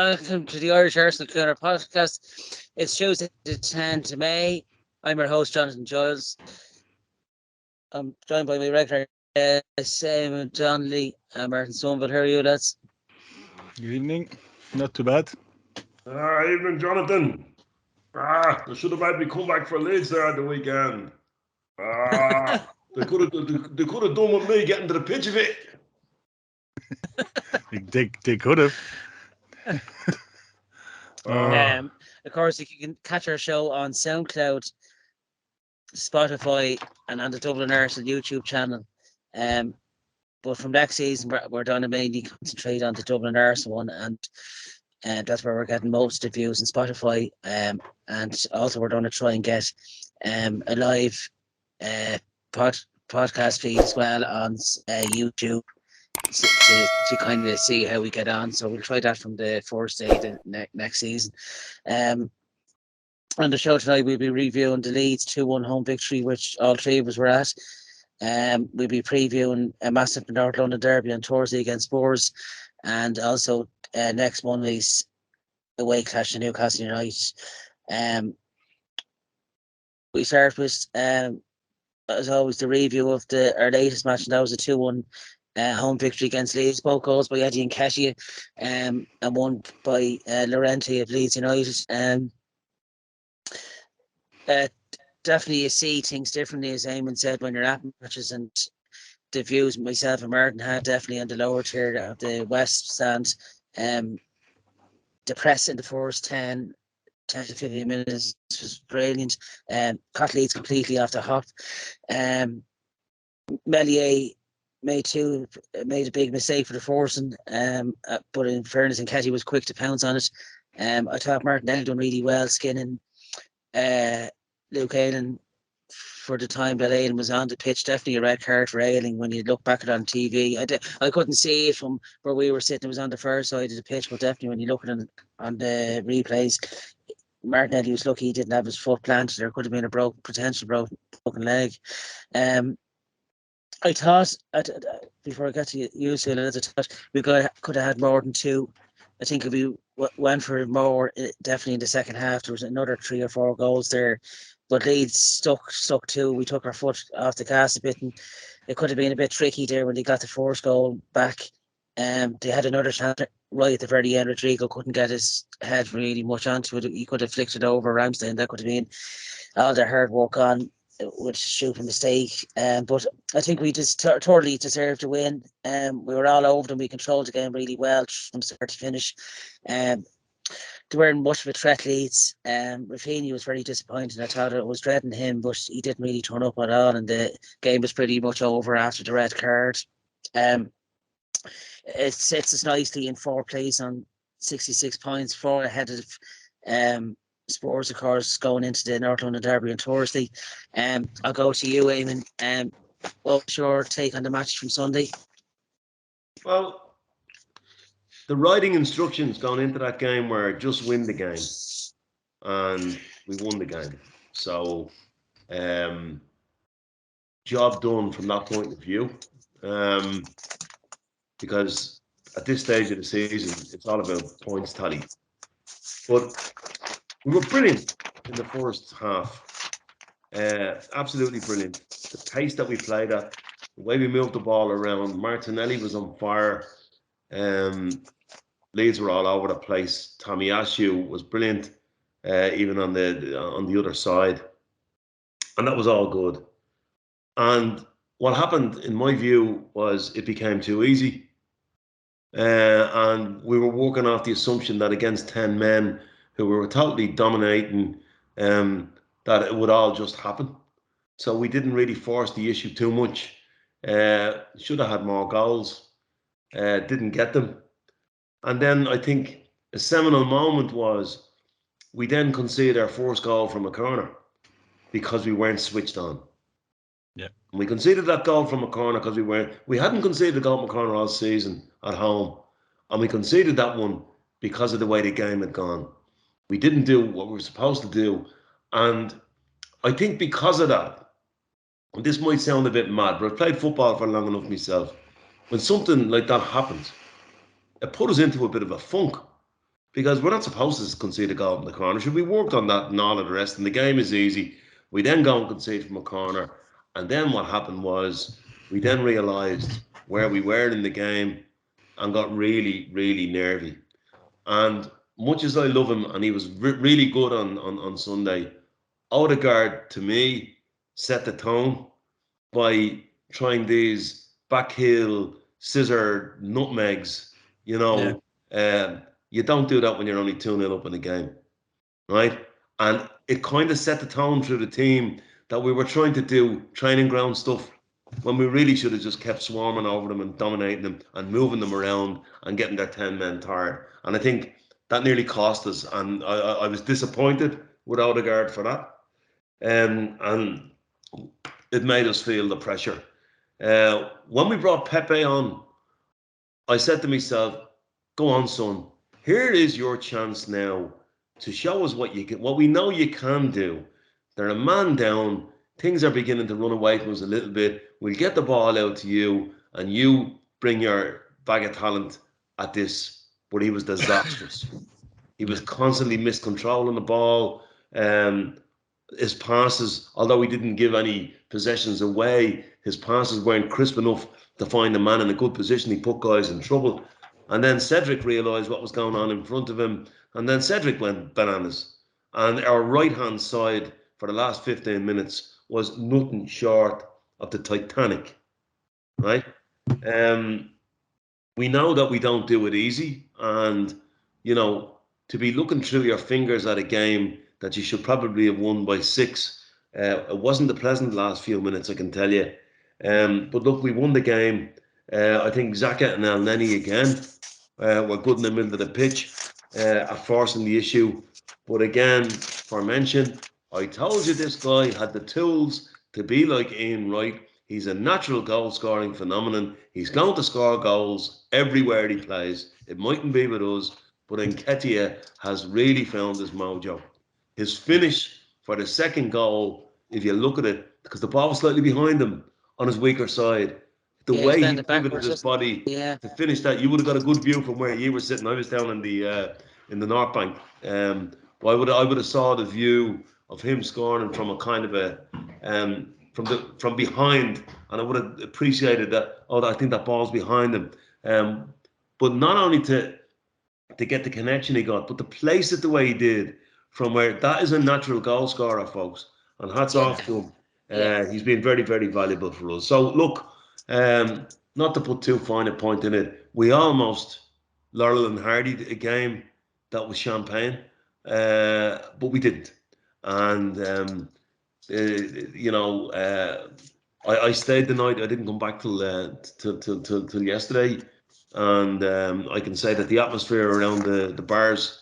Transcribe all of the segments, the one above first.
welcome to the Irish Arsenal GOONER podcast. It's Tuesday the 10th of May. I'm your host, Jonathan Giles. I'm joined by my regular Simon Donnelly and Martin Somerville. How are you, lads? Good evening. Not too bad. Evening, Jonathan. They should have had me come back for Leeds there at the weekend. They could have done with me getting to the pitch of it. They could have. Of course, you can catch our show on SoundCloud, Spotify, and on the Dublin Arsenal YouTube channel. But from next season, we're going to mainly concentrate on the Dublin Arsenal one, and that's where we're getting most of the views on Spotify. And also we're going to try and get a live podcast feed as well on YouTube to kind of see how we get on. So we'll try that from the first day next season. On the show tonight, we'll be reviewing the Leeds 2-1 home victory, which all three of us were at. We'll be previewing a massive North London derby on Thursday against Spurs, and also next Monday's away clash to Newcastle United. We start with, as always, the review of our latest match, and that was a 2-1 home victory against Leeds. Both goals by Eddie Nketiah, and one by Llorente of Leeds United. Definitely you see things differently, as Eamon said, when you're at matches, and the views myself and Martin had definitely on the lower tier of the West Stand. The press in the first 10 to 15 minutes was brilliant. Caught Leeds completely off the hop. Meslier made a big mistake for the forcing, but in fairness, Nketiah was quick to pounce on it. I thought Martinelli done really well skinning Luke Ayling for the time that Ayling was on the pitch. Definitely a red card for Ayling when you look back at it on TV. I couldn't see it from where we were sitting. It was on the far side of the pitch, but definitely when you look at it on the replays, Martinelli was lucky he didn't have his foot planted. There could have been a potential broken leg. I thought, before I got to you, Susan, I thought we could have had more than two. I think if we went for more, definitely in the second half, there was another 3 or 4 goals there. But Leeds stuck to. We took our foot off the gas a bit, and it could have been a bit tricky there when they got the first goal back. They had another chance right at the very end. Rodrigo couldn't get his head really much onto it. He could have flicked it over Ramsdale. That could have been all their hard work on with stupid mistake. But I think we just totally deserved to win. We were all over them. We controlled the game really well from start to finish. They weren't much of a threat, Leeds. Rafinha was very disappointing. I thought I was dreading him, but he didn't really turn up at all, and the game was pretty much over after the red card. It sets us nicely in 4th place on 66 points, 4 ahead of Spurs, of course, going into the North London derby on Thursday. I'll go to you, Eamon. What's your take on the match from Sunday? Well, the writing instructions going into that game were just win the game, and we won the game. So, job done from that point of view. Because at this stage of the season, it's all about points tally. But we were brilliant in the first half. Absolutely brilliant. The pace that we played at, the way we moved the ball around. Martinelli was on fire. Leeds were all over the place. Tomiyasu was brilliant, even on the other side, and that was all good. And what happened, in my view, was it became too easy, and we were working off the assumption that against 10 men who were totally dominating, that it would all just happen. So we didn't really force the issue too much. Should have had more goals. Didn't get them. And then I think a seminal moment was we then conceded our first goal from a corner because we weren't switched on. Yeah. And we conceded that goal from a corner because we hadn't conceded a goal from a corner all season at home. And we conceded that one because of the way the game had gone. We didn't do what we were supposed to do. And I think because of that, and this might sound a bit mad, but I've played football for long enough myself. When something like that happens, it put us into a bit of a funk because we're not supposed to concede a goal in the corner. Should we worked on that and all of the rest, and the game is easy. We then go and concede from a corner, and then what happened was we then realised where we were in the game and got really, really nervy. And much as I love him, and he was really good on Sunday, Odegaard, to me, set the tone by trying these backheel scissor nutmegs. You know, you don't do that when you're only 2-0 up in the game, right? And it kind of set the tone through the team that we were trying to do training ground stuff when we really should have just kept swarming over them and dominating them and moving them around and getting their 10 men tired. And I think that nearly cost us. And I was disappointed with Odegaard for that. And it made us feel the pressure. When we brought Pepe on, I said to myself, go on, son. Here is your chance now to show us what you can, what we know you can do. They're a man down. Things are beginning to run away from us a little bit. We'll get the ball out to you, and you bring your bag of talent at this. But he was disastrous. He was constantly miscontrolling the ball. His passes, although he didn't give any possessions away, his passes weren't crisp enough to find the man in a good position. He put guys in trouble. And then Cedric realised what was going on in front of him. And then Cedric went bananas. And our right-hand side for the last 15 minutes was nothing short of the Titanic, right? We know that we don't do it easy. And, you know, to be looking through your fingers at a game that you should probably have won by 6, it wasn't the pleasant last few minutes, I can tell you. But look, we won the game. I think Xhaka and El Neni again were good in the middle of the pitch at forcing the issue. But again, for mention, I told you this guy had the tools to be like Ian Wright. He's a natural goal-scoring phenomenon. He's going to score goals everywhere he plays. It mightn't be with us, but Nketiah has really found his mojo. His finish for the second goal, if you look at it, because the ball was slightly behind him on his weaker side, the way he pivoted his body to finish that, you would have got a good view from where you were sitting. I was down in the North Bank. I would have saw the view of him scoring from a kind of a from behind, and I would have appreciated that. Oh, I think that ball's behind him. But not only to get the connection he got, but to place it the way he did, from where that is a natural goal scorer, folks. And hats off to him. He's been very, very valuable for us. So look, not to put too fine a point in it, we almost Laurel and Hardy a game that was champagne, but we didn't. And I stayed the night. I didn't come back till yesterday, and I can say that the atmosphere around the bars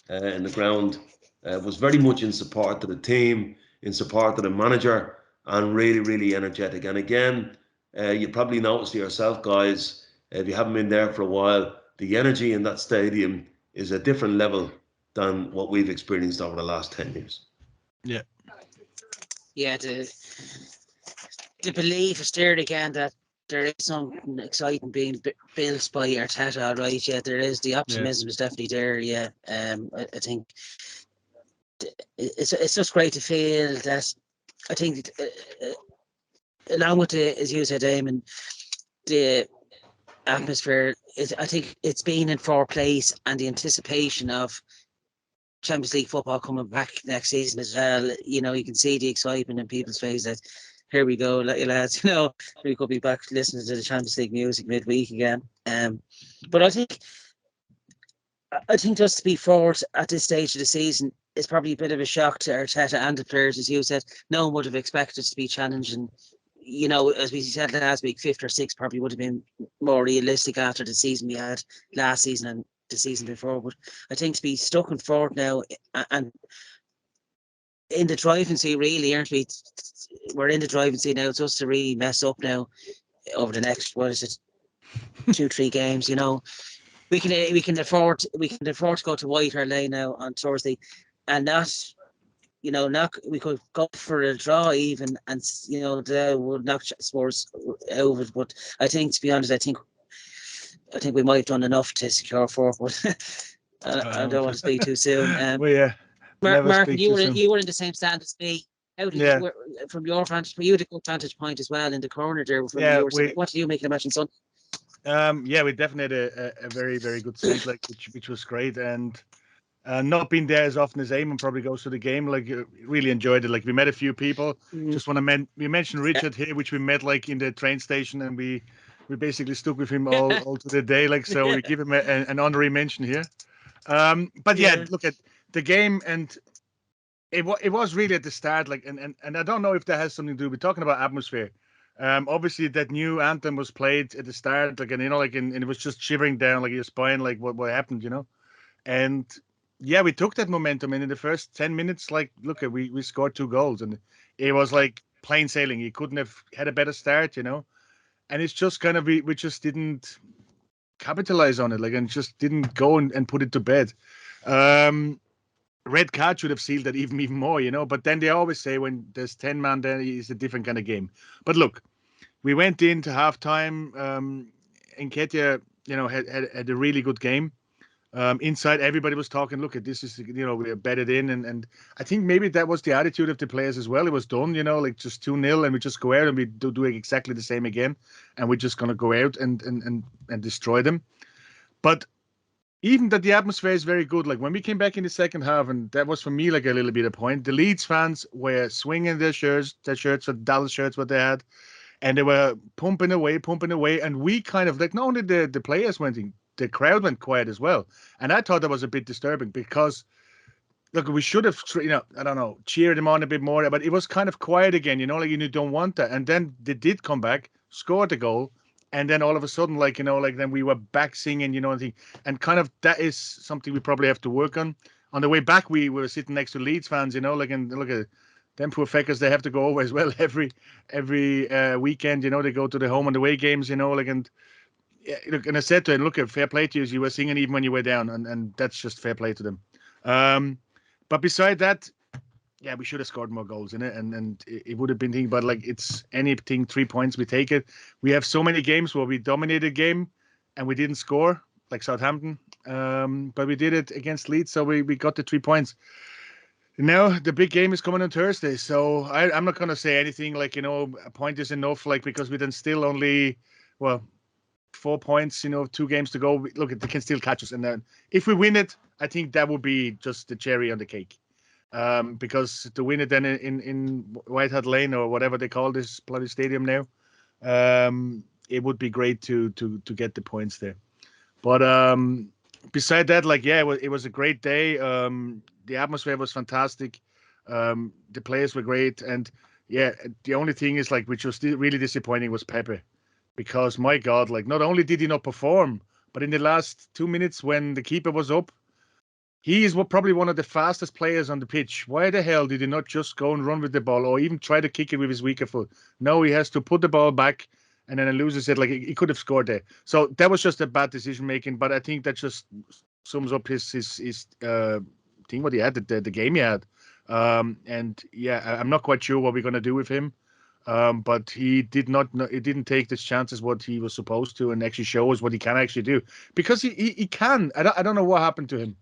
in the ground was very much in support of the team, in support of the manager, and really, really energetic. And again, you probably noticed it yourself, guys, if you haven't been there for a while, the energy in that stadium is a different level than what we've experienced over the last 10 years. Yeah. Yeah, the belief is there again that there is something exciting being built by Arteta, all right? Yeah, there is. The optimism is definitely there. Yeah, I think it's just great to feel that. I think along with the, as you said, Eamon, the atmosphere is. I think it's been in fourth place, and the anticipation of Champions League football coming back next season as well. You know, you can see the excitement in people's faces. That here we go, lads. You know, we could be back listening to the Champions League music midweek again. But I think just to be fourth at this stage of the season is probably a bit of a shock to Arteta and the players, as you said. No one would have expected to be challenging. You know, as we said last week, 5th or 6th probably would have been more realistic after the season we had last season and the season before. But I think to be stuck in fourth now and in the driving seat, really, aren't we? We're in the driving seat now. It's us to really mess up now over the next, 2-3 games. You know, we can afford to go to White Hart Lane now on Thursday, and not we could go for a draw even, and that would knock Spurs over. But I think, to be honest, I think we might have done enough to secure fourth. But I don't want to speak too soon. Well, yeah. Never Martin, speak too soon. you were in the same stand as me. How did Yeah. you, from your vantage, you had a good vantage point as well in the corner there. From Yeah, what do you make of the match on Sunday? Yeah, we definitely had a very, very good seat, like which was great, and not being there as often as Eamon probably goes to the game. Like, really enjoyed it. Like, we met a few people. Just want to we mentioned Richard here, which we met like in the train station, and we basically stuck with him all to the day. Like, so we give him an honorary mention here. But yeah, look at the game, and it was really at the start. Like, and I don't know if that has something to do with talking about atmosphere. Obviously that new anthem was played at the start, like, and like, and it was just shivering down like your spine, like what happened, and yeah, we took that momentum, and in the first 10 minutes, like, look at we scored 2 goals, and it was like plain sailing. You couldn't have had a better start, and it's just kind of we just didn't capitalize on it, like, and just didn't go and put it to bed. Red card should have sealed that even more, but then they always say when there's 10 man, then it's a different kind of game. But look, we went into halftime, and Ketia, had a really good game. Inside, everybody was talking, look, at this is, we're bedded in. And I think maybe that was the attitude of the players as well. It was done, like just 2-0, and we just go out and we do exactly the same again. And we're just going to go out and destroy them. But even that the atmosphere is very good. Like, when we came back in the second half, and that was for me like a little bit of point, the Leeds fans were swinging their shirts, the Dallas shirts, what they had. And they were pumping away. And we kind of, like, not only the players went in, the crowd went quiet as well. And I thought that was a bit disturbing because, look, we should have, I don't know, cheered them on a bit more. But it was kind of quiet again, like, you don't want that. And then they did come back, scored the goal. And then all of a sudden, like, then we were back singing, and kind of that is something we probably have to work on. On the way back, we were sitting next to Leeds fans, like, and look at them poor feckers, they have to go over as well every weekend, they go to the home and away games, like, and yeah, look, and I said to him, look, fair play to you were singing even when you were down, and that's just fair play to them. But beside that, yeah, we should have scored more goals in it, and it would have been thinking, but like, it's anything, 3 points, we take it. We have so many games where we dominated game and we didn't score, like Southampton, but we did it against Leeds, so we got the 3 points. Now the big game is coming on Thursday, so I'm not going to say anything like, a point is enough, like, because we then still only, 4 points, 2 games to go. Look, they can still catch us, and then if we win it, I think that would be just the cherry on the cake. Because to win it then in White Hart Lane or whatever they call this bloody stadium now, it would be great to get the points there. But beside that, like, yeah, it was a great day. The atmosphere was fantastic. The players were great, and yeah, the only thing is, like, which was really disappointing, was Pepe, because my God, like, not only did he not perform, but in the last 2 minutes when the keeper was up, he is probably one of the fastest players on the pitch. Why the hell did he not just go and run with the ball, or even try to kick it with his weaker foot? No, he has to put the ball back, and then loses it. Like, he could have scored there. So that was just a bad decision making. But I think that just sums up his thing, what he had, the game he had. And yeah, I'm not quite sure what we're gonna do with him. But he didn't take his chances what he was supposed to, and actually show us what he can actually do, because he can. I don't know what happened to him.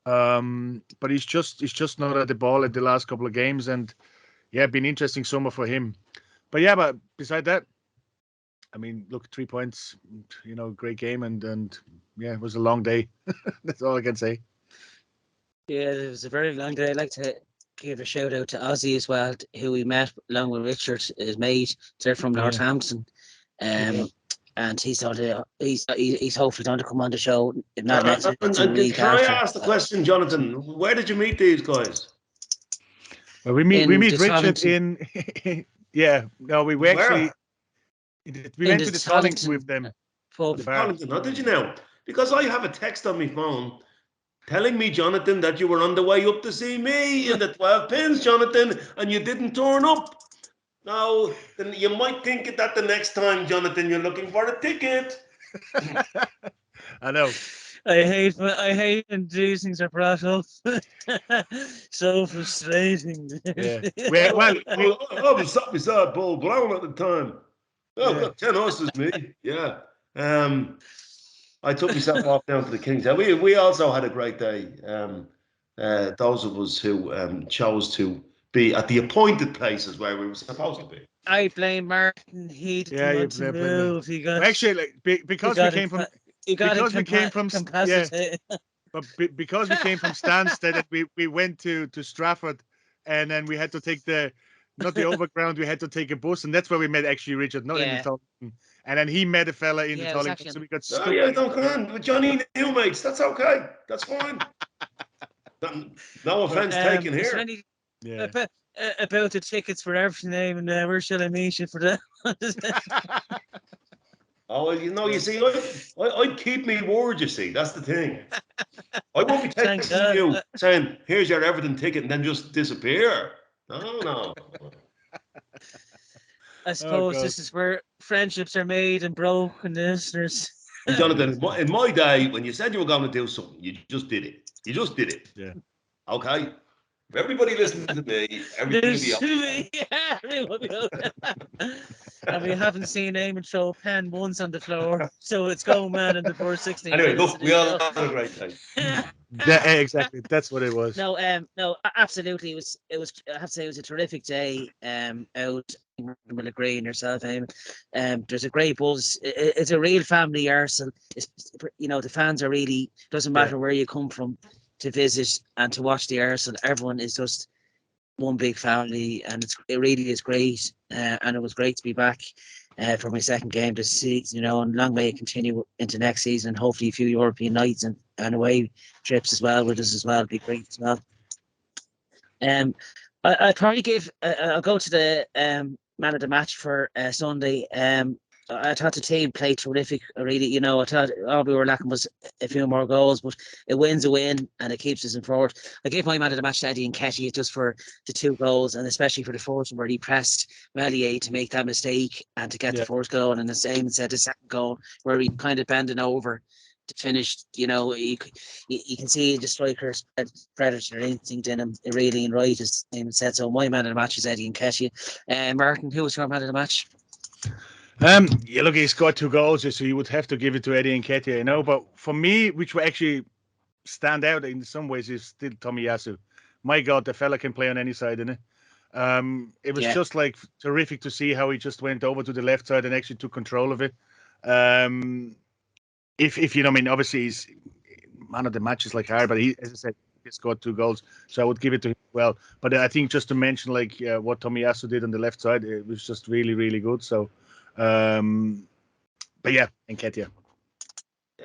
But he's just not at the ball at the last couple of games, and yeah, been interesting summer for him. But yeah, but beside that, I mean, look, 3 points, great game, and yeah, it was a long day. That's all I can say. Yeah, it was a very long day. I'd like to give a shout out to Ozzy as well, who we met along with Richard, his mate. They're from Northampton. And he's hopefully going to come on the show, if not next week. Can I ask the question, Jonathan? Where did you meet these guys? Well, we meet Richard in yeah. No, we actually we went to the Tollington with them. Tollington, did you know? Because I have a text on my phone telling me, Jonathan, that you were on the way up to see me in the 12 pins, Jonathan, and you didn't turn up. Now, then you might think that the next time, Jonathan, you're looking for a ticket. I know. I hate when these things are brought up. So frustrating. Yeah. I was sat beside Paul Brown at the time. Oh, yeah. Got 10 horses, me. Yeah. I took myself off down to the King's Head. We also had a great day. Those of us who chose to be at the appointed places where we were supposed to be. I blame Martin. He didn't want to move. He got actually like because we came from incapacitated. But because we came from Stansted, we went to Stratford, and then we had to take not the overground, we had to take a bus, and that's where we met actually Richard, not in the Tollington. And then he met a fella in the Tollington, so we got stuck. Oh, yeah, don't come on with Johnny Newmates. That's okay. That's fine. No offense taken here. Yeah. About the tickets for everything, and where shall I meet you for that? Oh, well, you see, I'd keep me word, you see. That's the thing. I won't be texting you saying, here's your Everton ticket, and then just disappear. No. I suppose this is where friendships are made and broken, listeners. And Jonathan, in my day, when you said you were going to do something, you just did it. You just did it. Yeah. Okay? If everybody listening to me, everything will be okay. And we haven't seen Eamon throw a pen once on the floor, so it's going man in the first 16 Anyway, minutes. look, we all had a great time. Yeah, exactly. That's what it was. No, absolutely. It was. I have to say, it was a terrific day. Out. Will agree in yourself, Eamon. There's a great buzz. It's a real family Arsenal. The fans are really. Doesn't matter where you come from to visit and to watch the Arsenal. Everyone is just one big family, and it really is great. And it was great to be back for my second game this season. And long may it continue into next season, and hopefully a few European nights and away trips as well with us as well. It'd be great as well. I'd probably give. I'll go to the man of the match for Sunday. I thought the team played terrific. Really, I thought all we were lacking was a few more goals, but it wins a win and it keeps us in forward. I gave my man of the match to Eddie Nketiah just for the 2 goals, and especially for the first one where he pressed Meslier to make that mistake and to get the first goal, and the same said the second goal where he kind of bending over to finish. You can see the striker's predator instinct in him, really, and right, as Eamon said. So my man of the match is Eddie Nketiah. Martin, who was your man of the match? Look, he scored 2 goals, so you would have to give it to Eddie Nketiah, But for me, which will actually stand out in some ways, is still Tomiyasu. My God, the fella can play on any side, innit? It was just like terrific to see how he just went over to the left side and actually took control of it. If you know, obviously he's man of the match is like hard, but as I said, he scored 2 goals, so I would give it to him as well. But I think just to mention what Tomiyasu did on the left side, it was just really, really good. So. But yeah, Nketiah.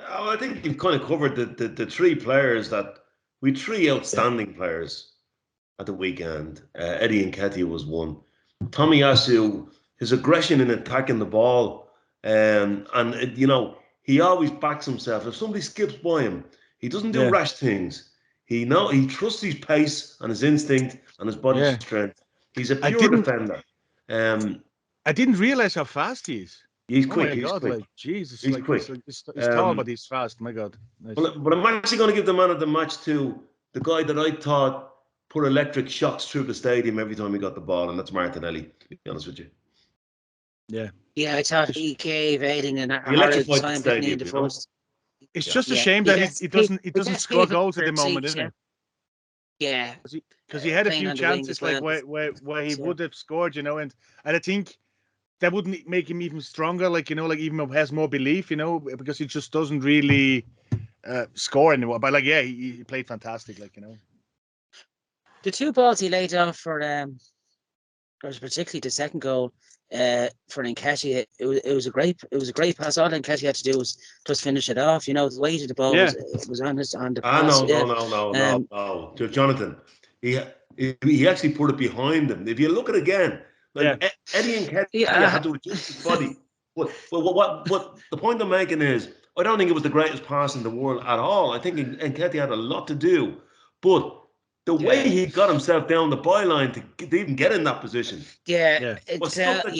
I think you've kind of covered the 3 players that we 3 outstanding players at the weekend. Eddie Nketiah was one. Tomiyasu, his aggression in attacking the ball, and he always backs himself. If somebody skips by him, he doesn't do rash things. He trusts his pace and his instinct and his body strength. He's a pure defender. I didn't realize how fast he is. He's quick. My he's God, quick. Jesus, he's quick. He's tall, but he's fast. My God. Nice. But I'm actually going to give the man of the match to the guy that I thought put electric shocks through the stadium every time he got the ball, and that's Martinelli, to be honest with you. Yeah, I thought he gave Aiding and electrified the stadium. It's just a shame that he doesn't score goals at the moment, isn't it? Yeah, because he had a few chances where he would have scored, and I think that wouldn't make him even stronger, even has more belief, because he just doesn't really score anymore. But he played fantastic, The 2 balls he laid off for particularly the second goal for Nketiah, it was a great pass. All Nketiah had to do was just finish it off. The weight of the ball was on the pass. No. Jonathan, he actually put it behind him. If you look at it again, Eddie Nketiah had to adjust his body. What the point I'm making is, I don't think it was the greatest pass in the world at all. I think Nketiah had a lot to do, but the way he got himself down the byline to even get in that position, was something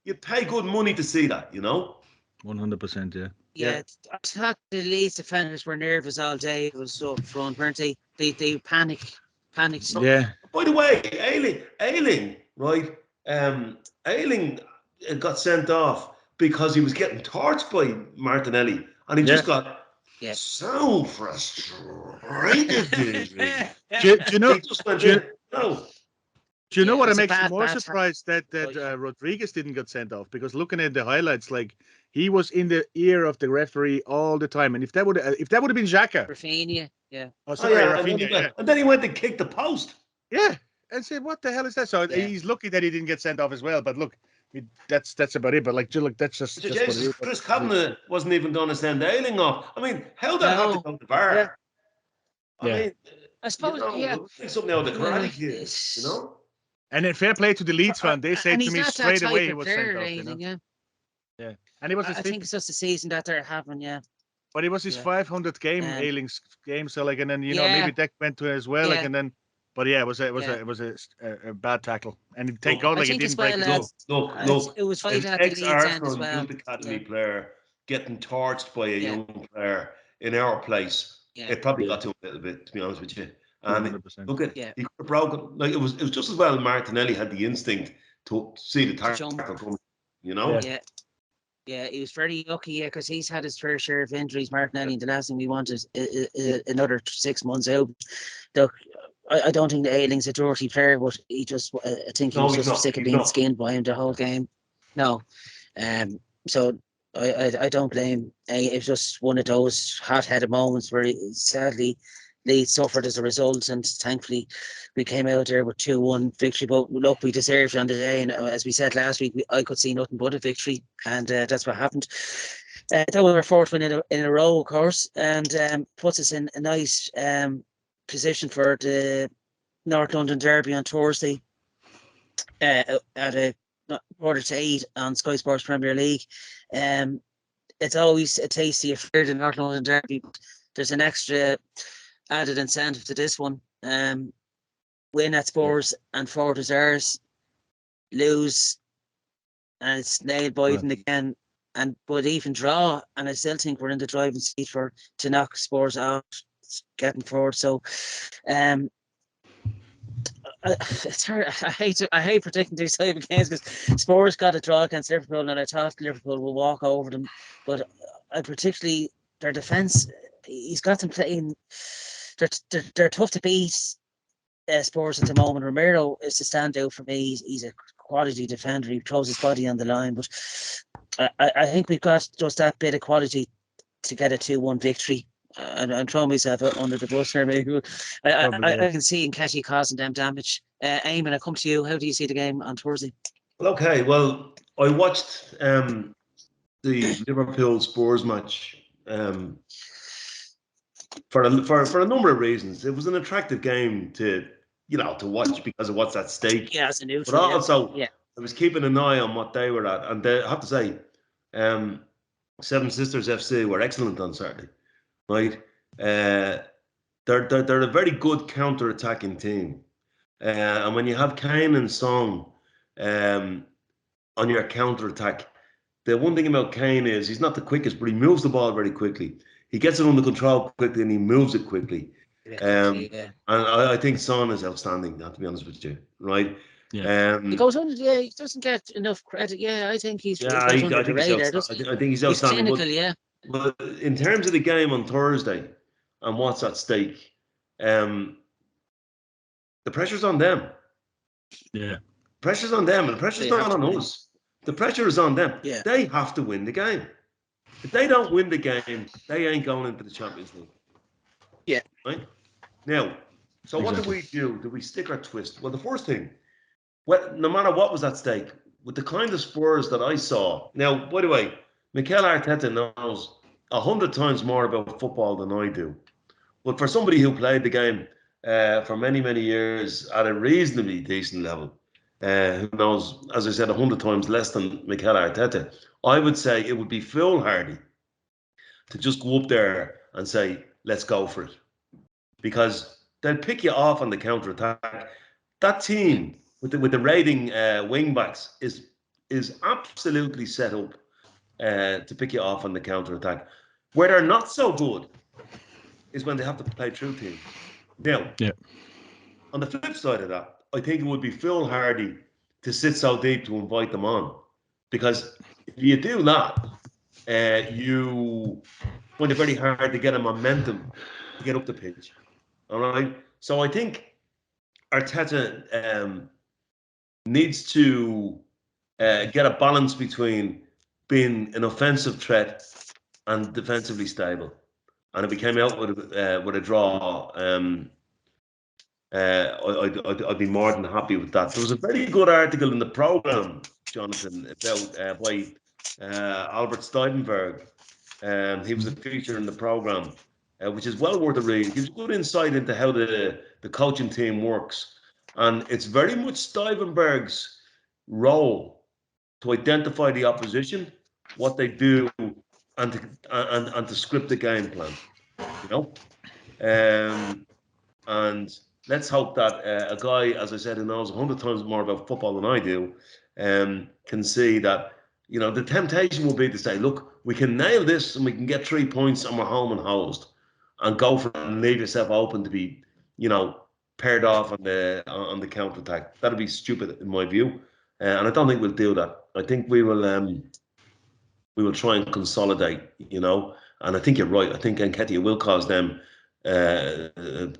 you'd pay good money to see that, 100%, I thought the Leeds defenders were nervous all day. It was so front, weren't they? They panicked. Yeah. By the way, Ayling, right? Ayling got sent off because he was getting torched by Martinelli, and he just got Yeah. so frustrated. David. Do you know? He just went, no. Do you know Yeah, what? it I'm was a actually bad, more bad surprised that Oh, yeah. Rodriguez didn't get sent off, because looking at the highlights, like he was in the ear of the referee all the time. And if that would have been Xhaka, Rafinha, yeah. oh Oh, sorry, yeah, and then, Rafinha, and then he went to kick the post. yeah, and said, what the hell is that? So Yeah. he's lucky that he didn't get sent off as well. But look, that's about it. But like, look, that's just what it is. Chris Kavanagh wasn't even going to send Ailing off. I mean, how that had to go to the VAR? Yeah. I mean, I suppose, like something out of the Karate Kid, And then fair play to the Leeds fan. They said and to he's me not straight that away type he of was sent player, off. Ailing, yeah. Yeah, and it was his I think it's just the season that they're having, yeah. but it was his 500th game, Ailing's game. So like, and then maybe Deck went to it as well, like, and then. But yeah, it was a bad tackle, and thank God, like, it didn't break his nose. Look, it was fighting an at the Leeds end as ex-Arsenal well. youth academy player getting torched by a young player in our place. It probably got to him a little bit, to be honest with you. And 100%. look at he could have broken. Like it was just as well. Martinelli had the instinct to see the tackle coming. Yeah, he was very lucky, because he's had his fair share of injuries. Martinelli, and the last thing we want is another 6 months out. Look, I don't think the Ailing's a dirty player, but he just, I think he was just sick of being skinned by him the whole game. No, so I don't blame. It was just one of those hot-headed moments where sadly Leeds suffered as a result, and thankfully we came out there with 2-1 victory. But look, we deserved it on the day, and as we said last week, I could see nothing but a victory, and that's what happened. That was our fourth win in a row, of course, and puts us in a nice position for the North London Derby on Thursday at a 7:45 on Sky Sports Premier League. It's always a tasty affair, the North London Derby, but there's an extra added incentive to this one. Win at Spurs and Fort is ours. Lose and it's nail biting again. But even draw, and I still think we're in the driving seat to knock Spurs out, getting forward. So it's hard. I hate predicting these type of games, because Spurs got a draw against Liverpool, and I thought Liverpool will walk over them. But I particularly their defence. He's got them playing. They're tough to beat. Spurs at the moment. Romero is the standout for me. He's a quality defender. He throws his body on the line, but I think we've got just that bit of quality to get a 2-1 victory. I'm throwing myself under the bus here, maybe. I can see Nketiah causing them damage. Eamon, I come to you. How do you see the game on Thursday? Well, okay. Well, I watched the Liverpool Spurs match for a number of reasons. It was an attractive game to watch because of what's at stake. Yeah, it's a neutral. But also, I was keeping an eye on what they were at, and I have to say, Seven Sisters FC were excellent on Saturday. Right, they're a very good counter-attacking team, and when you have Kane and Son on your counter-attack, the one thing about Kane is he's not the quickest, but he moves the ball very quickly. He gets it under control quickly, and he moves it quickly. And I think Son is outstanding. To be honest with you, right? Yeah. He goes under. Yeah, he doesn't get enough credit. Yeah, I think he's under the radar. I think he's outstanding. He's clinical, But in terms of the game on Thursday and what's at stake, the pressure's on them. Yeah. Pressure's on them, and the pressure's not on us. The pressure is on them. Yeah. They have to win the game. If they don't win the game, they ain't going into the Champions League. Yeah. Right? Now, so what do we do? Do we stick or twist? Well, the first thing, no matter what was at stake, with the kind of Spurs that I saw. Now, by the way, Mikel Arteta knows 100 times more about football than I do. But for somebody who played the game for many, many years at a reasonably decent level, who knows, as I said, 100 times less than Mikel Arteta, I would say it would be foolhardy to just go up there and say, let's go for it. Because they'll pick you off on the counter-attack. That team with the raiding wing-backs is absolutely set up to pick you off on the counter-attack. Where they're not so good is when they have to play through teams. Now, on the flip side of that, I think it would be foolhardy to sit so deep to invite them on. Because if you do that, you find it very hard to get a momentum to get up the pitch. All right. So I think Arteta needs to get a balance between being an offensive threat and defensively stable. And if we came out with a draw, I'd be more than happy with that. There was a very good article in the program, Jonathan, about by Albert Steidenberg. He was a feature in the program, which is well worth a read. It gives good insight into how the coaching team works, and it's very much Steidenberg's role to identify the opposition, what they do, and to script the game plan. You know, and let's hope that a guy, as I said, who knows 100 times more about football than I do, can see that, you know, the temptation will be to say, look, we can nail this and we can get 3 points and we're home and hosed, and go for it and leave yourself open to be, you know, paired off on the counter attack. That'd be stupid in my view, and I don't think we'll do that. I think we will try and consolidate, you know. And I think you're right. I think Nketiah will cause them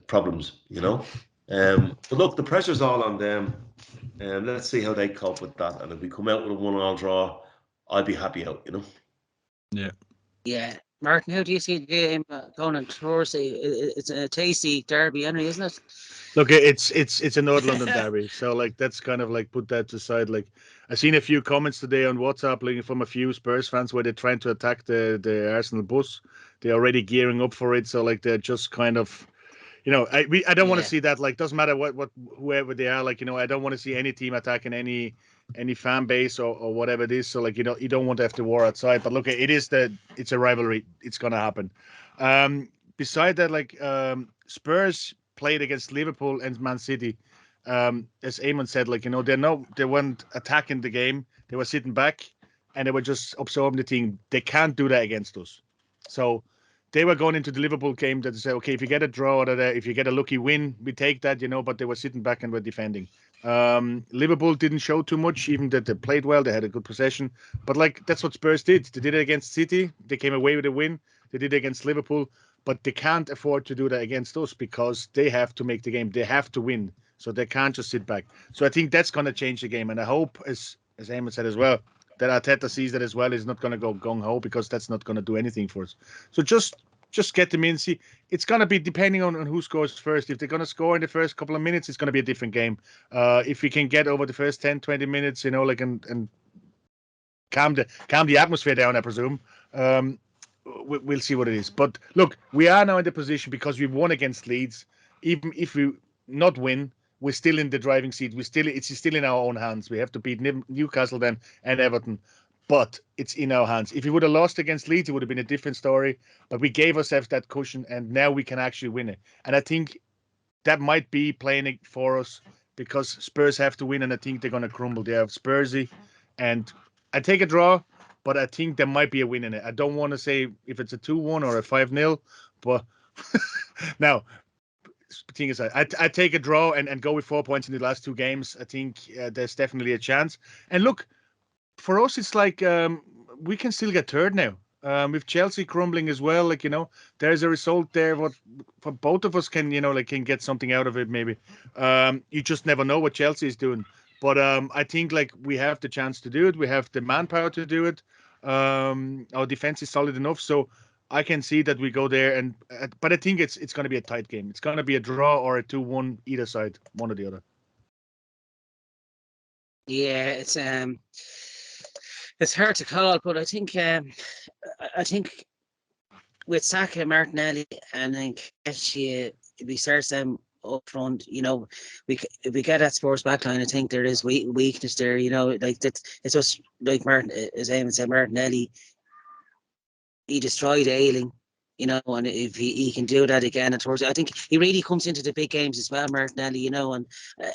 problems, you know. But look, the pressure's all on them. Let's see how they cope with that. And if we come out with a 1-1 draw, I'd be happy out, you know. Yeah. Yeah. Martin, how do you see the game going on Thursday? It's a tasty derby, Henry, isn't it? Look, it's a North London derby, so like that's kind of like put that aside. Like I've seen a few comments today on WhatsApp, like from a few Spurs fans, where they're trying to attack the Arsenal bus. They're already gearing up for it, so like they're just kind of, you know, I don't want to see that. Like, doesn't matter what whoever they are. Like, you know, I don't want to see any team attacking any fan base or whatever it is. So like, you know, you don't want to have the war outside. But look, it's a rivalry. It's gonna happen. Beside that, like Spurs played against Liverpool and Man City. As Eamon said, like, you know, they weren't attacking the game. They were sitting back and they were just absorbing the team. They can't do that against us. So they were going into the Liverpool game that they said, okay, if you get a draw or if you get a lucky win, we take that, you know, but they were sitting back and were defending. Liverpool didn't show too much, even that they played well. They had a good possession. But like, that's what Spurs did. They did it against City. They came away with a win. They did it against Liverpool. But they can't afford to do that against us because they have to make the game. They have to win. So they can't just sit back. So I think that's going to change the game. And I hope, as Eamon said as well, that Arteta sees that as well. Is not going to go gung-ho, because that's not going to do anything for us. So just get them in. See, it's going to be depending on who scores first. If they're going to score in the first couple of minutes, it's going to be a different game. If we can get over the first 10, 20 minutes, you know, like, and calm the atmosphere down, I presume, we'll see what it is. But look, we are now in the position, because we've won against Leeds. Even if we not win, we're still in the driving seat. It's still in our own hands. We have to beat Newcastle then and Everton, but it's in our hands. If we would have lost against Leeds, it would have been a different story. But we gave ourselves that cushion, and now we can actually win it. And I think that might be playing it for us, because Spurs have to win, and I think they're going to crumble. They have Spursy, and I take a draw, but I think there might be a win in it. I don't want to say if it's a 2-1 or a 5-0, but now, thing is, I take a draw and go with 4 points in the last 2 games. I think there's definitely a chance. And look, for us, it's like we can still get third now. With Chelsea crumbling as well, like, you know, there's a result there. What for both of us can, you know, like, can get something out of it. Maybe you just never know what Chelsea is doing. But I think like we have the chance to do it. We have the manpower to do it. Our defense is solid enough, so I can see that we go there. And but I think it's going to be a tight game. It's going to be a draw or a 2-1 either side, one or the other. Yeah, it's hard to call, but I think with Saka, Martinelli, and then Nketiah, if we start them up front, you know, if we get that Spurs backline, I think there is weakness there. You know, like it's just like Martin, as Eamon said, Martinelli, he destroyed Ayling, you know, and if he can do that again, and towards, I think he really comes into the big games as well, Martinelli, you know, and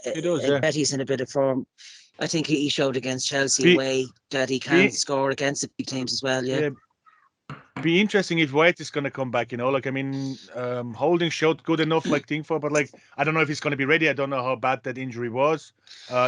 He does, yeah. He's in a bit of form. I think he showed against Chelsea away that he can score against the big teams as well. Yeah. Be interesting if White is going to come back, you know, like, I mean, Holding showed good enough, like, thing for, but like, I don't know if he's going to be ready. I don't know how bad that injury was.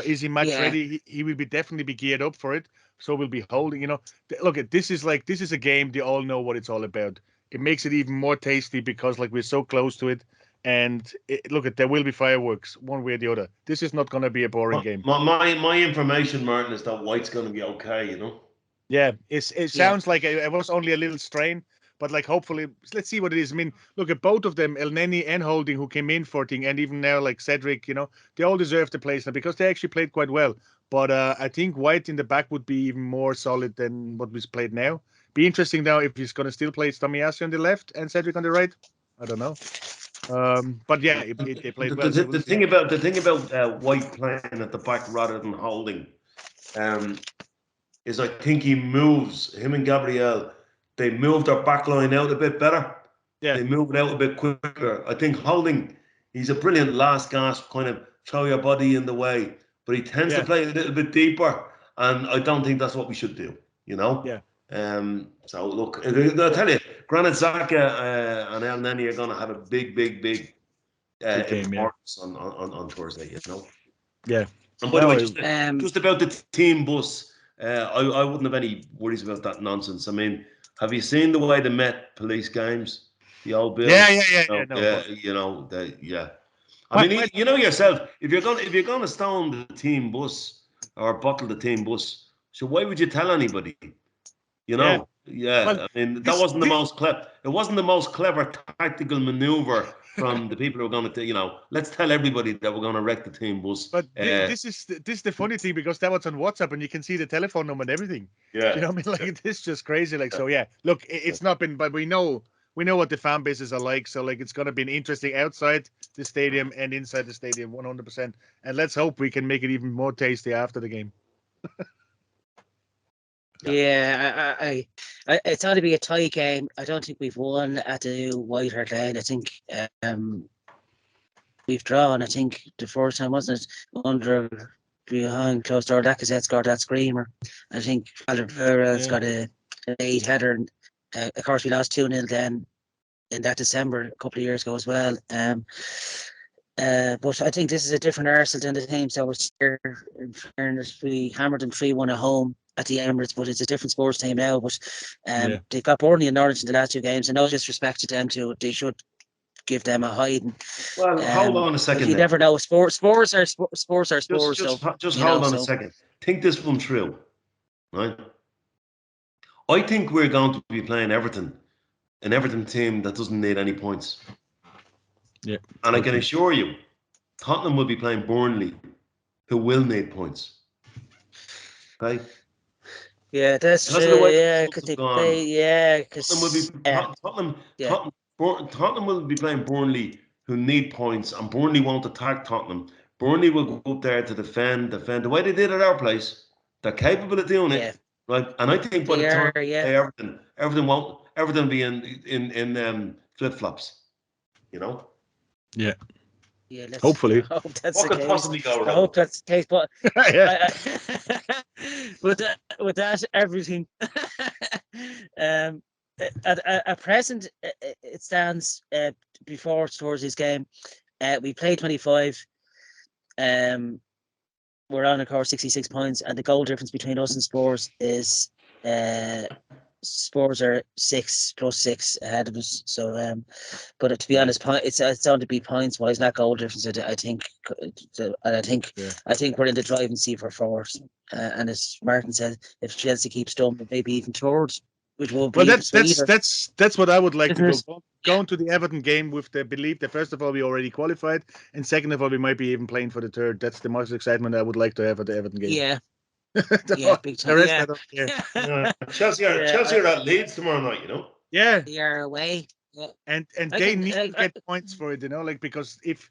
Is he match ready? He will definitely be geared up for it. so we'll be holding. You know, look at this is a game they all know what it's all about. It makes it even more tasty because like we're so close to it. And look at there will be fireworks one way or the other. This is not going to be a boring game. My information, Martin, is that White's going to be okay. You know. Yeah, it sounds like it was only a little strain, but like hopefully, let's see what it is. I mean, look at both of them, El Neni and Holding, who came in for thing, and even now like Cedric, you know, they all deserve the place now because they actually played quite well. But I think White in the back would be even more solid than what was played now. Be interesting now if he's going to still play Tomiyasu on the left and Cedric on the right. I don't know. But yeah, they played well. The thing about White playing at the back rather than Holding, is I think him and Gabriel, they moved their back line out a bit better. Yeah. They move it out a bit quicker. I think Holding, he's a brilliant last gasp, kind of throw your body in the way, but he tends to play a little bit deeper, and I don't think that's what we should do, you know? Yeah. So look, I'll tell you, Granit Xhaka and El Neni are going to have a big game, importance on Thursday, you know? Yeah. And by the way, just about the team bus, I wouldn't have any worries about that nonsense. I mean, have you seen the way the Met police games? The old Bills? Yeah. I mean, you know yourself, if you're gonna stone the team bus or bottle the team bus, so why would you tell anybody? You know? Yeah. Well, I mean, that wasn't the most clever. It wasn't the most clever tactical maneuver from the people who are going to, you know, let's tell everybody that we're going to wreck the team bus. But this is the funny thing because that was on WhatsApp and you can see the telephone number and everything. Yeah. You know what I mean? Like this is just crazy. Like so, yeah. Look, it's not been, but we know what the fan bases are like. So like it's going to be an interesting outside the stadium and inside the stadium, 100%. And let's hope we can make it even more tasty after the game. Yeah, I it's ought to be a tight game. I don't think we've won at the White Hart Lane. I think we've drawn. I think the first time, wasn't it, under behind closed door. ACAST scored that screamer. I think Valderrama's got a 8 header. And, of course, we lost 2-0 then in that December a couple of years ago as well. But I think this is a different Arsenal than the teams that were here. In fairness, we hammered them 3-1 at home at the Emirates, but it's a different sports team now. But they've got Burnley and Norwich in the last 2 games, and no disrespect to them too. They should give them a hiding. Well, hold on a second. You never know. Sports are sports. Just hold on a second. Think this one through, right? I think we're going to be playing Everton, an Everton team that doesn't need any points. Yeah. And I can assure you, Tottenham will be playing Burnley, who will need points. Okay. Yeah, that's true. Yeah, because they play. Yeah, because Tottenham will be playing Burnley, who need points, and Burnley won't attack Tottenham. Burnley will go up there to defend the way they did at our place. They're capable of doing it, right? And I think by the time Everton will be in flip flops, you know. Yeah. Yeah, hopefully. I hope that's what the could case. possibly go wrong? I hope that's the case, but with that everything at present it stands before towards this game. We played 25. We're on, of course, 66 points, and the goal difference between us and Spurs is Spurs are 6+6 ahead of us. So, but to be honest, it's only to be points wise, not goal difference. I think we're in the driving seat for fourth. And as Martin said, if Chelsea keeps dumb, maybe even third, which will be that's what I would like to do. Going to the Everton game with the belief that first of all we already qualified, and second of all we might be even playing for the third. That's the most excitement I would like to have at the Everton game. Yeah. Yeah, big time. Chelsea are at Leeds tomorrow night, you know. Yeah, they are away. Yeah. And they need to get points for it, you know, like because if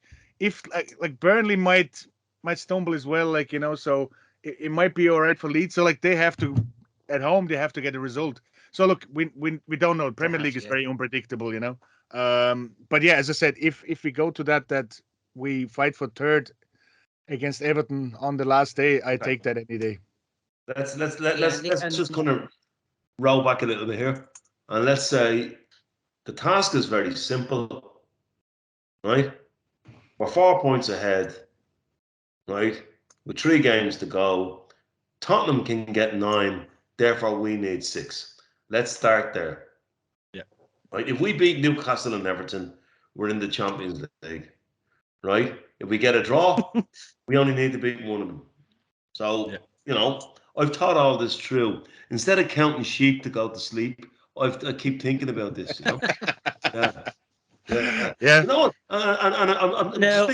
like Burnley might stumble as well, like, you know, so it might be all right for Leeds. So like they have to at home, they have to get a result. So look, we don't know. Premier League is very unpredictable, you know. But yeah, as I said, if we go to that we fight for third against Everton on the last day, I take that any day. Let's just kind of roll back a little bit here, and let's say the task is very simple, right? We're 4 points ahead, right? With 3 games to go. Tottenham can get 9. Therefore, we need 6. Let's start there. Yeah. Right. If we beat Newcastle and Everton, we're in the Champions League. Right. If we get a draw, we only need to beat one of them. So, I've thought all this through. Instead of counting sheep to go to sleep, I keep thinking about this. Yeah. You know what? I'm Now,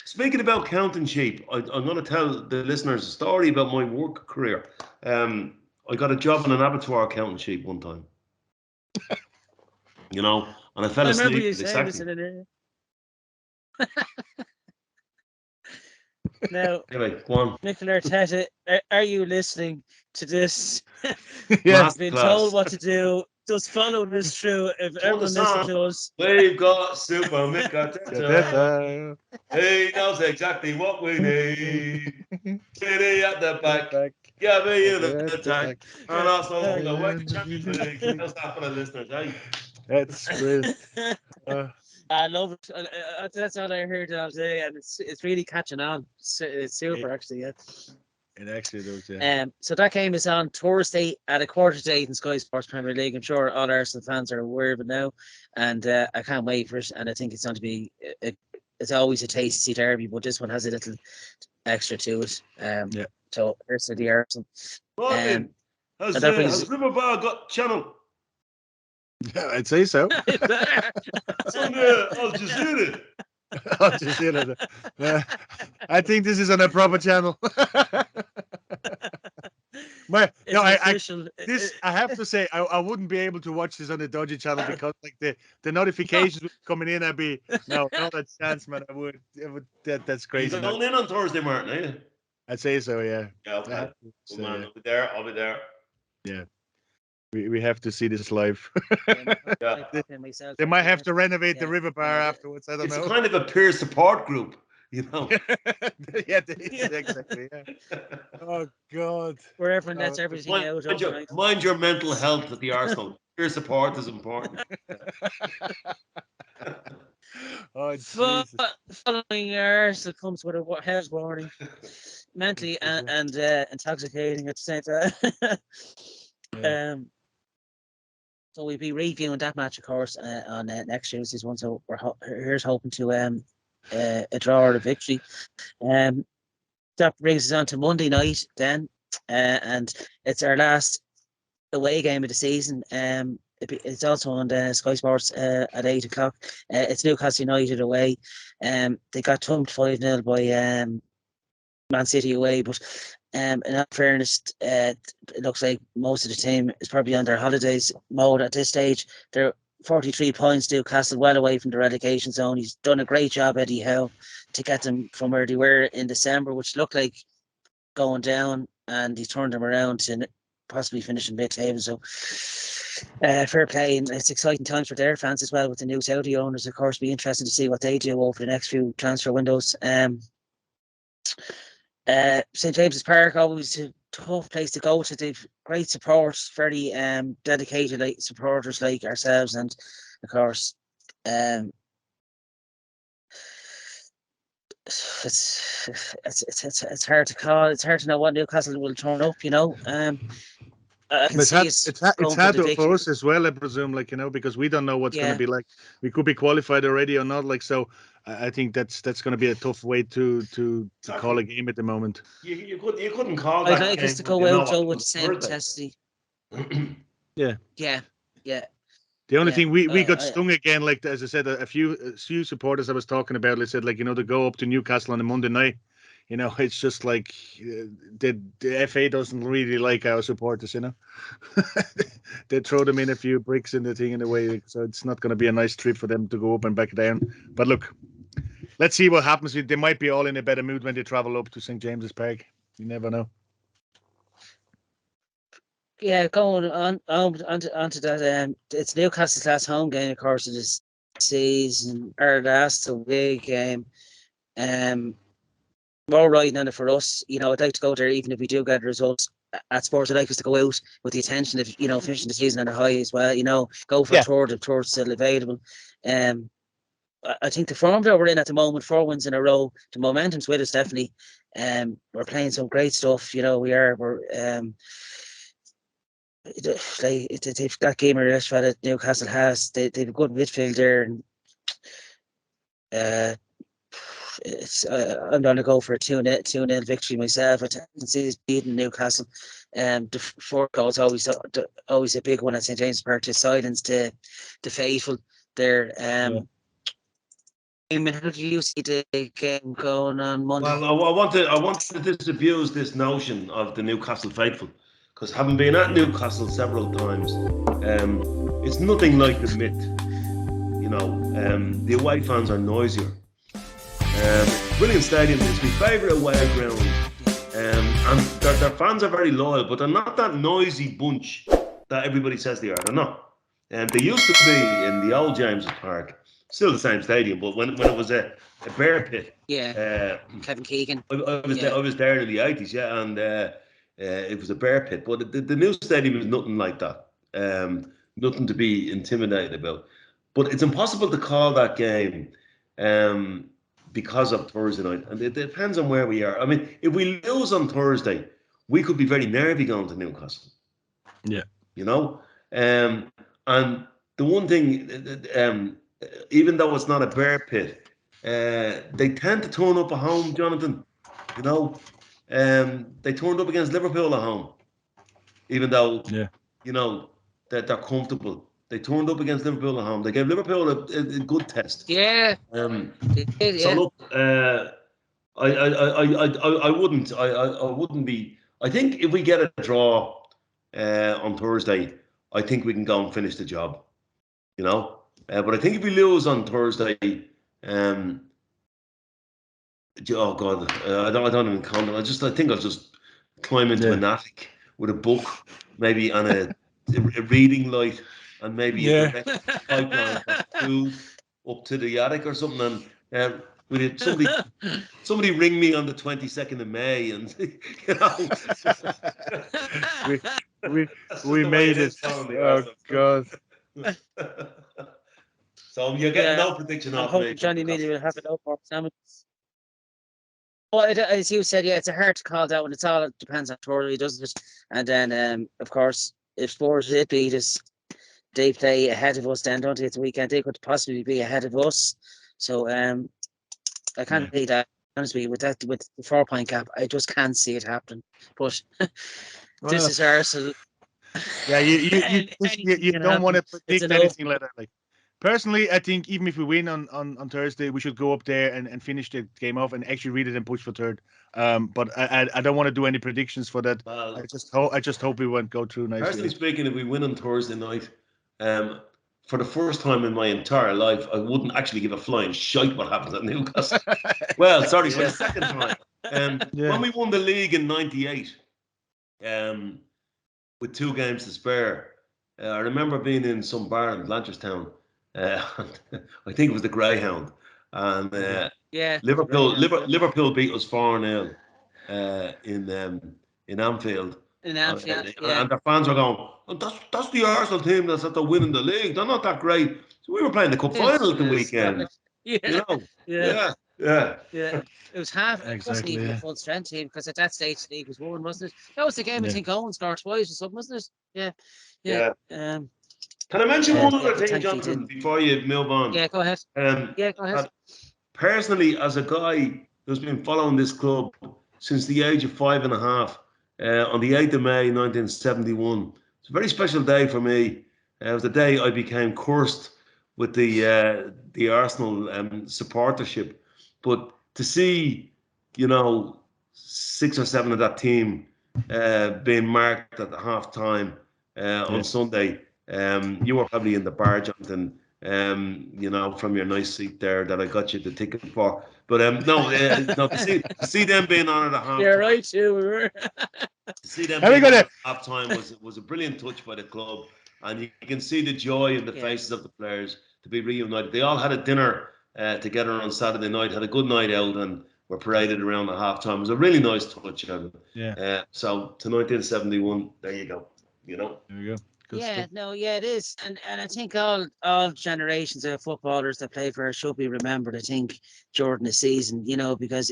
speaking about counting sheep. I'm going to tell the listeners a story about my work career. I got a job in an abattoir counting sheep one time. And I fell I remember asleep you at the saying second. this in Now, Anyway, go on. Mikel Arteta, are you listening to this? Yes. Been told Masterclass. what to do. Just follow this through. If everyone listens to us, We've got Super Mick Arteta. He knows exactly what we need. City at the back. Gabby in the attack. And also on the way Champions League. How's that for the listeners, eh? That's brilliant. I love it. That's all I heard all day, and it's really catching on. It's super, actually. Yeah. It actually does, yeah. So that game is on Thursday at 8:15 in Sky Sports Premier League. I'm sure all Arsenal fans are aware of it now, and I can't wait for it. And I think it's going to be it's always a tasty derby, but this one has a little extra to it. Yeah. So here's to the Arsenal. Martin, has Riverbar got channel? Yeah, I'd say so. It's on Al Jazeera. Al Jazeera. I think this is on a proper channel. I have to say, I wouldn't be able to watch this on a dodgy channel because like the notifications coming in, I'd be not a chance, man. I would that's crazy. You're going in on Thursday, Martin, are you? I'd say so, yeah. Yeah, okay. So, Come on, I'll be there. Yeah. We have to see this live. Yeah. They might have to renovate the river bar afterwards. I don't know. It's kind of a peer support group, Yeah, exactly. Yeah. Oh God. Where everyone lets everything out. Mind your mental health at the Arsenal. Peer support is important. Oh, Jesus. Following Arsenal comes with a health warning, mentally and intoxicating at the same time. So we'll be reviewing that match, of course, on next Tuesday's one. So here's hoping to a draw or a victory. That brings us on to Monday night then, and it's our last away game of the season. It's also on the Sky Sports at 8 o'clock. It's Newcastle United away. They got thumped 5-0 by Man City away, but in all fairness, it looks like most of the team is probably on their holidays mode at this stage. They're 43 points, Newcastle, well away from the relegation zone. He's done a great job, Eddie Howe, to get them from where they were in December, which looked like going down, and he's turned them around to possibly finishing mid-table. So fair play, and it's exciting times for their fans as well, with the new Saudi owners. Of course, be interesting to see what they do over the next few transfer windows. St James's Park, always a tough place to go to. They've great support, very dedicated supporters like ourselves, and of course it's hard to call. It's hard to know what Newcastle will turn up. It's hard for us as well, I presume, because we don't know what's going to be like. We could be qualified already or not, so I think that's going to be a tough way to call a game at the moment. You couldn't call that. I'd like us to go out though with the same intensity. Yeah. The only thing we got stung again, as I said, a few supporters I was talking about, they said to go up to Newcastle on a Monday night. It's just like the FA doesn't really like our supporters, They throw them in a few bricks in the thing in a way, so it's not going to be a nice trip for them to go up and back down. But look, let's see what happens. They might be all in a better mood when they travel up to St James's Park. You never know. Yeah, going on to that. It's Newcastle's last home game, of course, of this season, or last away game. More riding on it for us. I'd like to go there even if we do get results at sports. I'd like us to go out with the intention of finishing the season on a high as well. Go for a third if third still available. I think the form that we're in at the moment, 4 wins in a row, the momentum's with us definitely. We're playing some great stuff. We are. they've got gamer restaurant that Newcastle has. They've a good midfield there, and I'm going to go for a 2-0 victory myself. I can see us beating Newcastle. The fourth goal is always a big one at St James Park to silence the faithful there. I mean, how do you see the game going on Monday? Well, I want to disabuse this notion of the Newcastle faithful, because having been at Newcastle several times, it's nothing like the myth. The away fans are noisier. Brilliant stadium. It's my favourite away ground. And their fans are very loyal, but they're not that noisy bunch that everybody says they are. They're not. They used to be in the old James's Park. Still the same stadium, but when it was a bear pit. Kevin Keegan. I was there in the 80s, and it was a bear pit. But the new stadium is nothing like that. Nothing to be intimidated about. But it's impossible to call that game because of Thursday night. And it depends on where we are. I mean, if we lose on Thursday, we could be very nervy going to Newcastle. Yeah. And the one thing... even though it's not a bear pit, they tend to turn up at home, Jonathan. They turned up against Liverpool at home, even though that they're comfortable. They turned up against Liverpool at home. They gave Liverpool a good test. Yeah. So look, I wouldn't be. I think if we get a draw on Thursday, I think we can go and finish the job. But I think if we lose on Thursday, oh God, I don't even count. I think I'll just climb into an attic with a book, maybe on a reading light, and maybe a direct pipeline for food up to the attic or something. And with somebody ring me on the 22nd of May, and we made it. Oh God. So you're getting no prediction off me. Johnny Mealy will have it up for salmon. Well, as you said, it's a hard to call that one. It all depends on Tory, doesn't it? And then, of course, if Spurs did beat us, they play ahead of us. Then don't they? At the weekend, they could possibly be ahead of us. So I can't see that. Honestly, with the 4-point gap, I just can't see it happening. But this is Arsenal. Yeah, you don't want to predict anything like that. Personally, I think even if we win on Thursday, we should go up there and finish the game off and actually read it and push for third. But I don't want to do any predictions for that. Well, I just hope we won't go through nicely. Personally speaking, if we win on Thursday night, for the first time in my entire life, I wouldn't actually give a flying shite what happens at Newcastle. Well, sorry, for the second time. When we won the league in '98, with 2 games to spare, I remember being in some bar in Blanchardstown. I think it was the Greyhound, and Liverpool beat us 4-0 in Anfield. In Anfield, and their fans were going, oh, that's the Arsenal team that's at the winning the league. They're not that great. So we were playing the cup final at the weekend. Yeah. It was half. It wasn't even a full strength team, because at that stage the league was won, wasn't it? That was the game. I think Owen scored twice or something, wasn't it? Yeah. Can I mention one other thing, Jonathan, before you move on? Yeah, go ahead. Go ahead. Personally, as a guy who's been following this club since the age of 5.5, on the 8th of May 1971, it's a very special day for me. It was the day I became cursed with the Arsenal supportership. But to see, 6 or 7 of that team being marked at the half time on Sunday. You were probably in the bar, Jonathan, from your nice seat there that I got you the ticket for. But no, to see them being honoured at half time. You're right, too. We were. To see them being honoured at half time was a brilliant touch by the club, and you can see the joy in the faces of the players to be reunited. They all had a dinner together on Saturday night, had a good night out, and were paraded around at half time. It was a really nice touch. So to 1971, there you go. There we go. It is, and I think all generations of footballers that play for us should be remembered. I think during the season, because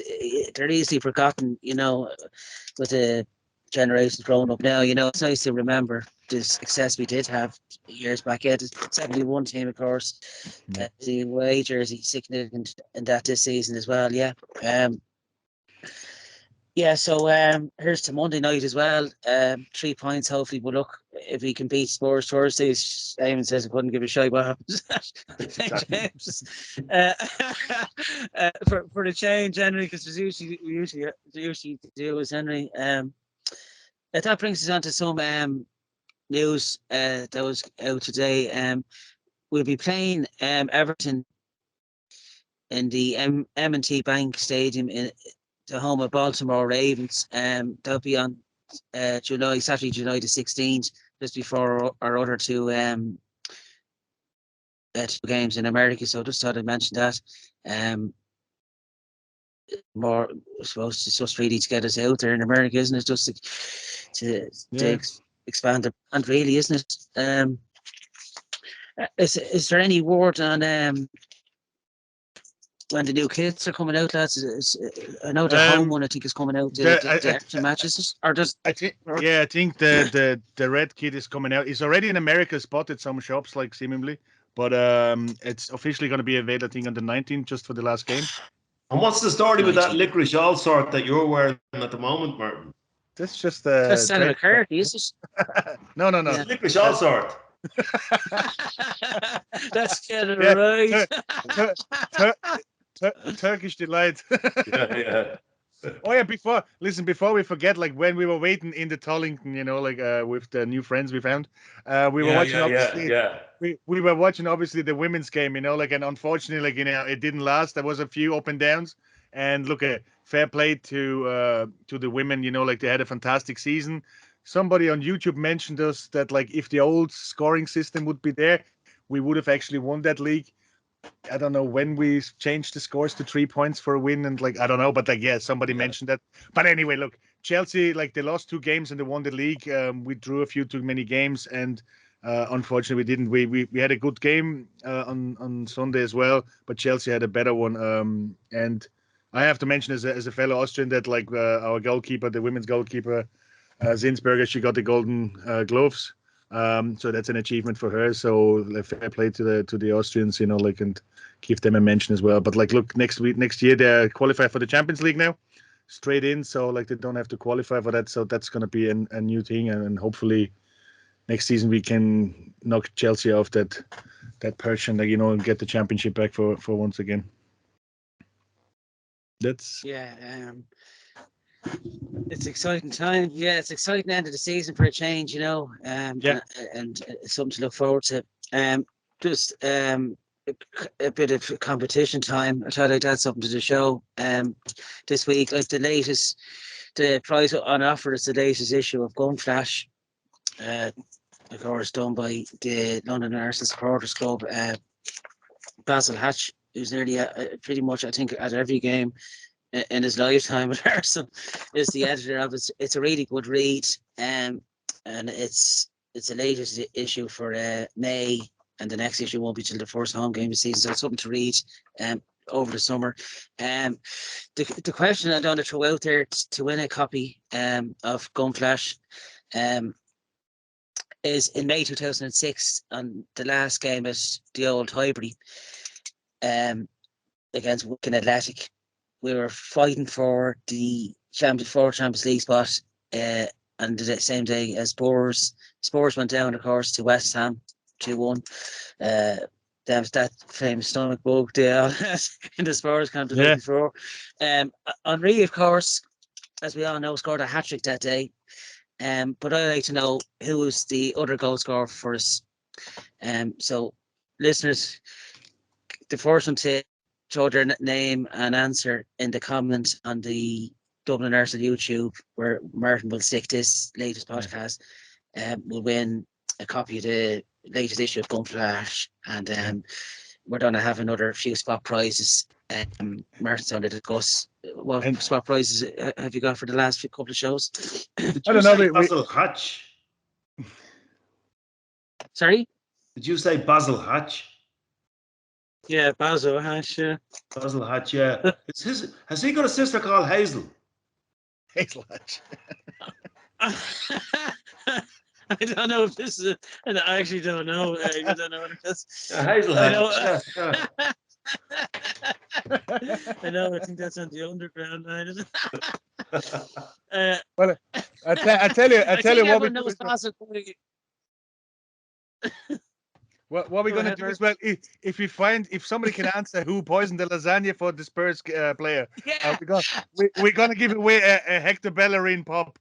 they're easily forgotten. With the generations growing up now. You know, it's nice to remember the success we did have years back. Yeah, the 71 team, of course. The away jersey significant in that this season as well. Yeah. Yeah, so here's to Monday night as well. 3 points, hopefully. But look, if we can beat Spurs Thursday, Eamon says I couldn't give a shit what happens at St. James. For the change, Henry, because we usually do is Henry. That brings us on to some news that was out today. We'll be playing Everton in the M&T Bank Stadium in the home of Baltimore Ravens. That'll be on Saturday, July the 16th, just before our other two games in America. So just thought I'd mention that. More, I suppose, it's just really to get us out there in America, isn't it? Just to expand the brand, really, isn't it? Is there any word on when the new kits are coming out, lads? I know the home one, I think, is coming out. The extra matches, or just I think the red kit is coming out. It's already in America, spotted some shops like seemingly, but it's officially going to be available, I think, on the 19th, just for the last game. And what's the story with that licorice all sort that you're wearing at the moment, Martin? That's just that's Santa McCarthy, is it? No. Yeah. Licorice all sort. That's getting right. Turkish delight. Yeah. Oh yeah, before we forget, like when we were waiting in the Tollington, you know, like with the new friends we found, we were watching we were watching obviously the women's game, you know, like, and unfortunately, like, you know, it didn't last. There was a few up and downs, and look, fair play to the women, you know, like they had a fantastic season. Somebody on YouTube mentioned us that, like, if the old scoring system would be there, we would have actually won that league. I don't know when we changed the scores to 3 points for a win, and like I don't know, but like somebody mentioned that. But anyway, look, Chelsea, like, they lost 2 games and they won the league. We drew a few too many games, and unfortunately we didn't. We had a good game on Sunday as well, but Chelsea had a better one. And I have to mention as a fellow Austrian that, like, our goalkeeper, the women's goalkeeper, Zinsberger, she got the golden gloves. So that's an achievement for her. So fair play to the Austrians, you know, like, and give them a mention as well. But like, look, next year they qualify for the Champions League now, straight in. So like they don't have to qualify for that. So that's going to be a new thing, and hopefully next season we can knock Chelsea off that perch and, like, you know, and get the championship back for once again. That's it's exciting time. Yeah, it's exciting end of the season for a change, you know. And something to look forward to. Just a bit of competition time. I thought I'd add something to the show. This week, like the prize on offer is the latest issue of Gunnflash. Of course, done by the London Arsenal Supporters Club. Basil Hatch, who's nearly pretty much, I think, at every game in his lifetime at Arsenal, is the editor of it. It's a really good read, and it's the latest issue for May, and the next issue won't be till the first home game of the season. So it's something to read over the summer. The question I want to throw out there to win a copy of Gunnflash is in May 2006, on the last game at the old Highbury against Wigan Athletic. We were fighting for the Champions League spot, and the same day as Spurs went down, of course, to West Ham 2-1. That famous stomach bug they all had in the Spurs camp the day before. Henry, of course, as we all know, scored a hat-trick that day. But I'd like to know who was the other goal scorer for us. So, listeners, the first one to throw their name and answer in the comments on the Dublin Arsenal YouTube, where Martin will stick this latest podcast, will win a copy of the latest issue of Gunnflash, and we're going to have another few spot prizes. Martin's going to discuss what spot prizes have you got for the last couple of shows. Did you say Basil Hatch? Sorry? Did you say Basil Hatch? Yeah, Basil Hatch. Yeah. Basil Hatch. Yeah. Has he got a sister called Hazel? Hazel Hatch. I don't know if this is. I actually don't know. I don't know what it is. Hazelhead. I know. Yeah. I know. I think that's on the underground. Well, I tell you what we everyone do knows is well. Basil. What we're Go going to ahead, do is, well, if somebody can answer who poisoned the lasagna for the Spurs player, Yeah. we're going to give away a Hector Bellerin pop.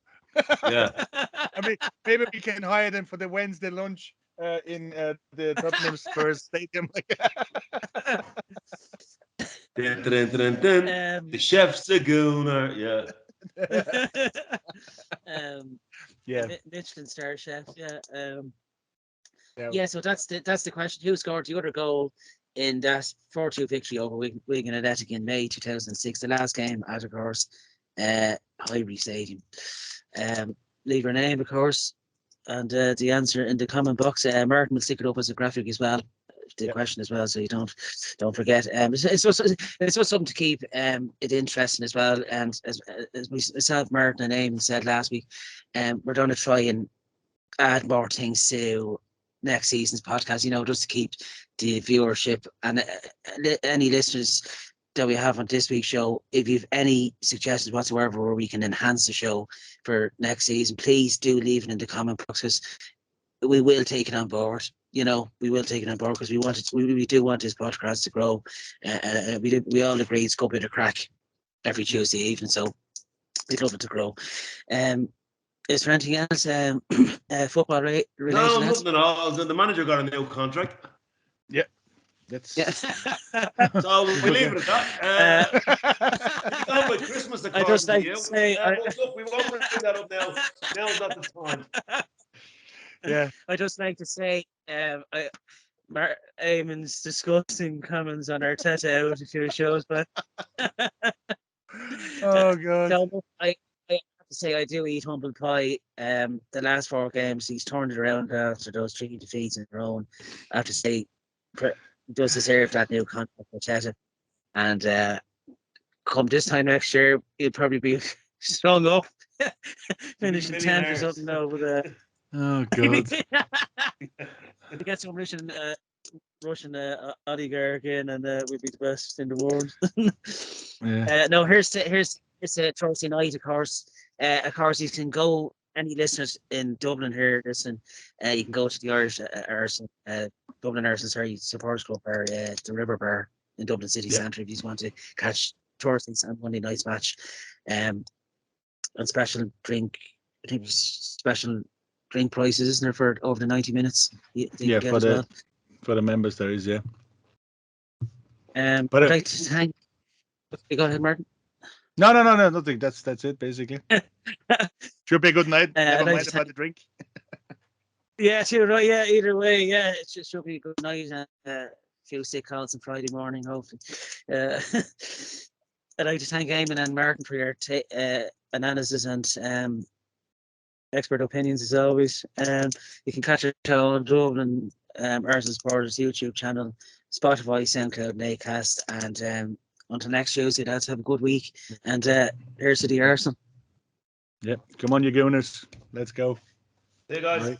Yeah. I mean, maybe we can hire them for the Wednesday lunch in the Tottenham Spurs stadium. Dun, dun, dun, dun. The chef's a gooner. Yeah. Yeah. Michelin star chef. Yeah. Yeah. Yeah. So that's the question. Who scored the other goal in that 4-2 victory over Wigan Athletic in May 2006? The last game at, of course, Highbury Stadium. Leave your name, of course, and the answer in the comment box. Martin will stick it up as a graphic as well. The question as well, so you don't forget. It's just something to keep it interesting as well. And as myself, Martin, and Eamon said last week, we're going to try and add more things to next season's podcast. You know, just to keep the viewership and any listeners that we have on this week's show. If you've any suggestions whatsoever where we can enhance the show for next season, please do leave it in the comment box, because we will take it on board. You know, we will take it on board because we want it. We do want this podcast to grow. We all agree it's got a bit of crack every Tuesday evening, so we'd love it to grow. Is there anything else football related? No, nothing at all. The manager got a new contract. Yeah. That's so we leave it at that. We're going with Christmas according I just like to you. to say, look, we won't bring that up now. Now's not the time. Yeah. I just like to say, Eamon's disgusting comments on Arteta out a few shows, but Oh God. so I have to say I do eat humble pie. The last 4 games he's turned it around after those 3 defeats in a row. I have to say, does deserve that new contract for Arteta. And come this time next year, he'll probably be strung up, finishing 10th or something now with Oh God. to get some Russian oligarch in, and we'd be the best in the world. Yeah. No, here's Thursday night, of course. Of course, you can go. Any listeners in Dublin here, listen. You can go to the Irish Dublin Irish Supporters Club or the River Bar in Dublin City Centre if you just want to catch Thursday's and Monday night's match. And special drink. I think special drink prices, isn't there, for over the 90 minutes? Yeah, for the members there is, yeah. But I'd like to thank. Go ahead, Martin. No, nothing. That's it basically. Should be a good night. Never mind about the drink. Yeah, too right. Yeah, either way, yeah, it should be a good night and a few sick calls on Friday morning, hopefully. I'd like to thank Eamon and Martin for your analysis and expert opinions as always. You can catch it on Dublin Arsenal Supporters YouTube channel, Spotify, SoundCloud, and ACAST. And until next Tuesday, lads, have a good week. And here's to the Arsenal. Yeah, come on, you Gooners. Let's go. Hey guys. Right.